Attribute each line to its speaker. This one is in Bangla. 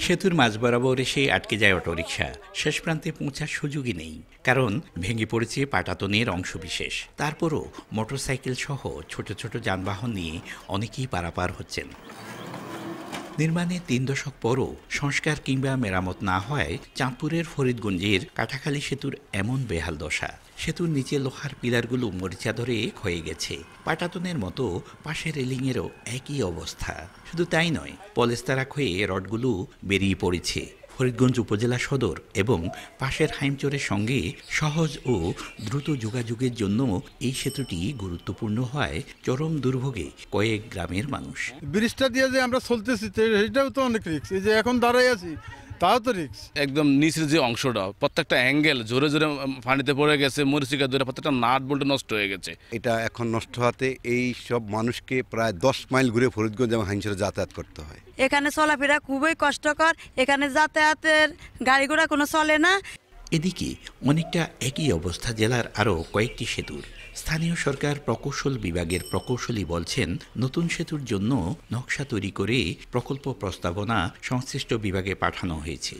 Speaker 1: সেতুর মাঝ বরাবর এসে আটকে যায় অটোরিকশা। শেষ প্রান্তে পৌঁছার সুযোগই নেই, কারণ ভেঙে পড়েছে পাটাতনের অংশবিশেষ। তারপরও মোটরসাইকেল সহ ছোট ছোট যানবাহন নিয়ে অনেকেই পারাপার হচ্ছেন। নির্মাণে ৩ দশক পরও সংস্কার কিংবা মেরামত না হওয়ায় চাঁদপুরের ফরিদগঞ্জের কাটাখালী সেতুর এমন বেহাল দশা। সেতুর নিচে লোহার পিলারগুলো মরিচা ধরে ক্ষয়ে গেছে। পাটাতনের মতো পাশের রেলিংয়েরও একই অবস্থা। শুধু তাই নয়, পলেস্তারা ক্ষয়ে রডগুলো বেরিয়ে পড়েছে। ফরিদগঞ্জ উপজেলা সদর এবং পাশের হাইমচরের সঙ্গে সহজ ও দ্রুত যোগাযোগের জন্য এই সেতুটি গুরুত্বপূর্ণ হয় চরম দুর্ভোগে কয়েক গ্রামের মানুষ।
Speaker 2: ব্রিজটা দিয়ে যে আমরা চলতেছি সেটাও তো অনেক রিস্ক। এই যে এখন দাঁড়াই আছি তাও তো রিস্ক।
Speaker 3: একদম নিচের যে অংশটা প্রত্যেকটা অ্যাঙ্গেল জোরে জোরে পানিতে পড়ে গেছে, মরিচিকা ধরে প্রত্যেকটা নাট বল্টু নষ্ট হয়ে গেছে।
Speaker 4: এটা এখন নষ্ট হওয়াতে এই সব মানুষকে প্রায় 10 মাইল ঘুরে ফরিদগঞ্জ এবং হাইমচরে যাতায়াত করতে হয়।
Speaker 5: এখানে চলাফেরা খুবই কষ্টকর, এখানে যাতায়াতের গাড়ি ঘোড়া কোনো চলে না।
Speaker 1: এদিকে অনেকটা একই অবস্থা জেলার আরও কয়েকটি সেতুর। স্থানীয় সরকার প্রকৌশল বিভাগের প্রকৌশলী বলছেন, নতুন সেতুর জন্য নকশা তৈরি করে প্রকল্প প্রস্তাবনা সংশ্লিষ্ট বিভাগে পাঠানো হয়েছে।